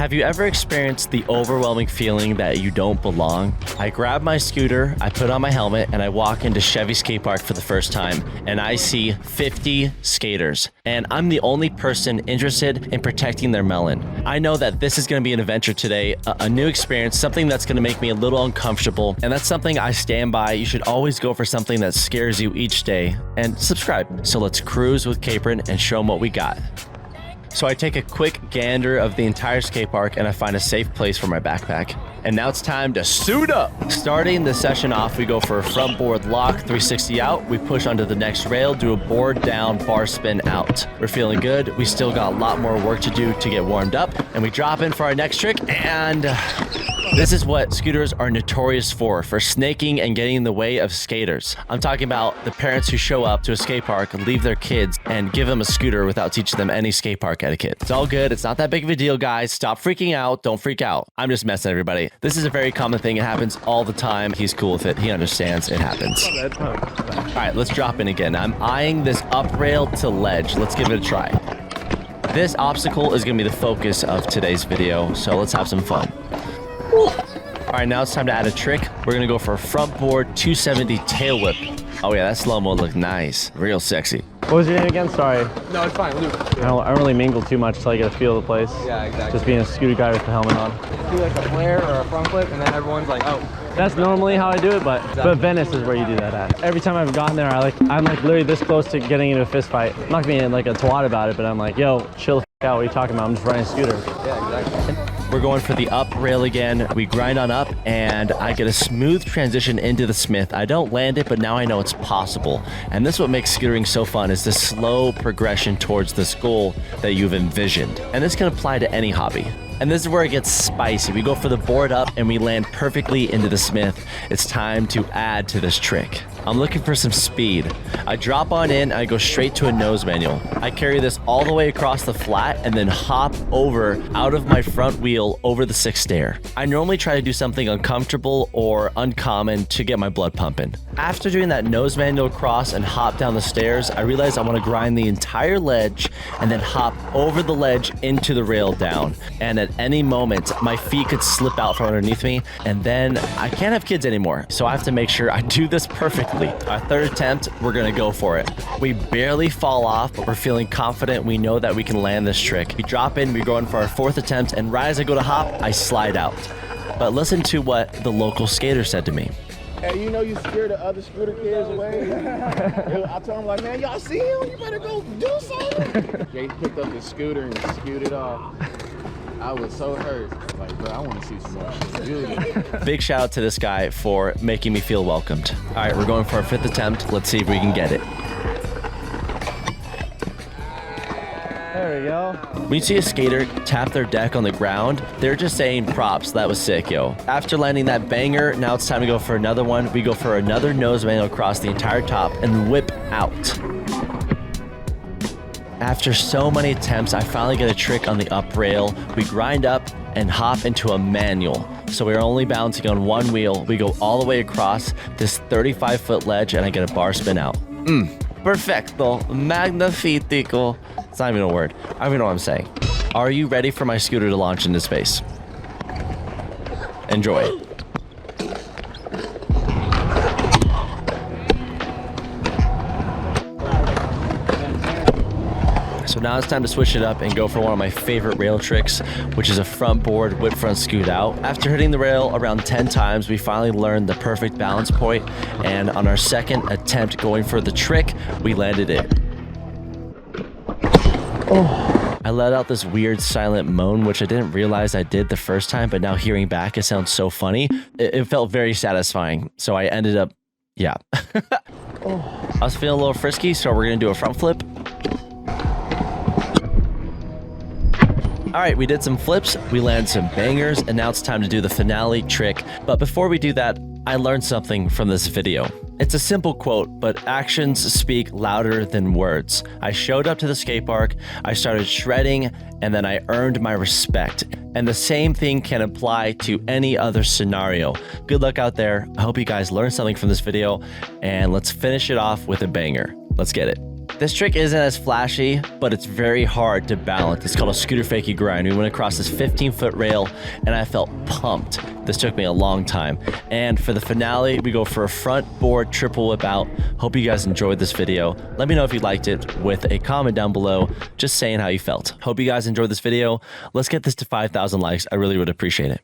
Have you ever experienced the overwhelming feeling that you don't belong? I grab my scooter, I put on my helmet, and I walk into Chevy skate park for the first time, and I see 50 skaters. And I'm the only person interested in protecting their melon. I know that this is going to be an adventure today, a new experience, something that's going to make me a little uncomfortable, and that's something I stand by. You should always go for something that scares you each day, and subscribe. So let's cruise with Capron and show them what we got. So I take a quick gander of the entire skate park and I find a safe place for my backpack. And now it's time to suit up. Starting the session off, we go for a front board lock, 360 out. We push onto the next rail, do a board down, bar spin out. We're feeling good. We still got a lot more work to do to get warmed up. And we drop in for our next trick. And this is what scooters are notorious for snaking and getting in the way of skaters. I'm talking about the parents who show up to a skate park, leave their kids, and give them a scooter without teaching them any skate park etiquette. It's all good. It's not that big of a deal, guys. Stop freaking out. Don't freak out. I'm just messing everybody. This is a very common thing. It happens all the time. He's cool with it. He understands. It happens. All right, let's drop in again. I'm eyeing this up rail to ledge. Let's give it a try. This obstacle is going to be the focus of today's video, so let's have some fun. All right, now it's time to add a trick. We're going to go for a front board 270 tail whip. Oh yeah, that slow-mo looked nice. Real sexy. What was your name again? Sorry. No, it's fine, Luke. I don't really mingle too much until I get a feel of the place. Yeah, exactly. Just being a scooter guy with the helmet on. Do like a flare or a front flip, and then everyone's like, oh. That's normally how I do it, but Venice is where you do that at. Every time I've gotten there, I'm like literally this close to getting into a fist fight. I'm not being like a twat about it, but I'm like, yo, chill the f out. What are you talking about? I'm just riding a scooter. Yeah, exactly. We're going for the up rail again. We grind on up and I get a smooth transition into the Smith. I don't land it, but now I know it's possible. And this is what makes scootering so fun, is the slow progression towards this goal that you've envisioned. And this can apply to any hobby. And this is where it gets spicy. We go for the board up and we land perfectly into the Smith. It's time to add to this trick. I'm looking for some speed. I drop on in, I go straight to a nose manual. I carry this all the way across the flat and then hop over out of my front wheel over the 6th stair. I normally try to do something uncomfortable or uncommon to get my blood pumping. After doing that nose manual cross and hop down the stairs, I realize I want to grind the entire ledge and then hop over the ledge into the rail down. And at any moment, my feet could slip out from underneath me, and then I can't have kids anymore. So I have to make sure I do this perfectly. Our third attempt, we're gonna go for it. We barely fall off, but we're feeling confident. We know that we can land this trick. We drop in, we go in for our 4th attempt, and right as I go to hop, I slide out. But listen to what the local skater said to me. Hey, you know you scared the other scooter kids away? I told him like, man, y'all see him? You better go do something. Jay picked up his scooter and scooted off. I was so hurt. Like, bro, I want to see some more shit. Big shout out to this guy for making me feel welcomed. All right, we're going for our 5th attempt. Let's see if we can get it. There we go. When you see a skater tap their deck on the ground, they're just saying props. That was sick, yo. After landing that banger, now it's time to go for another one. We go for another nose manual across the entire top and whip out. After so many attempts, I finally get a trick on the up rail. We grind up and hop into a manual. So we're only balancing on one wheel. We go all the way across this 35-foot ledge and I get a bar spin out. Perfecto. Magnifico. It's not even a word. I don't even know what I'm saying. Are you ready for my scooter to launch into space? Enjoy. So now it's time to switch it up and go for one of my favorite rail tricks, which is a front board whip front scoot out. After hitting the rail around 10 times, we finally learned the perfect balance point, and on our 2nd attempt going for the trick, we landed it. Oh. I let out this weird silent moan, which I didn't realize I did the first time, but now hearing back, it sounds so funny. It felt very satisfying, so I ended up, yeah. I was feeling a little frisky, so we're gonna do a front flip. All right, we did some flips, we landed some bangers, and now it's time to do the finale trick. But before we do that, I learned something from this video. It's a simple quote, but actions speak louder than words. I showed up to the skate park, I started shredding, and then I earned my respect. And the same thing can apply to any other scenario. Good luck out there. I hope you guys learned something from this video, and let's finish it off with a banger. Let's get it. This trick isn't as flashy, but it's very hard to balance. It's called a scooter fakie grind. We went across this 15-foot rail and I felt pumped. This took me a long time. And for the finale, we go for a front board triple whip out. Hope you guys enjoyed this video. Let me know if you liked it with a comment down below, just saying how you felt. Hope you guys enjoyed this video. Let's get this to 5,000 likes. I really would appreciate it.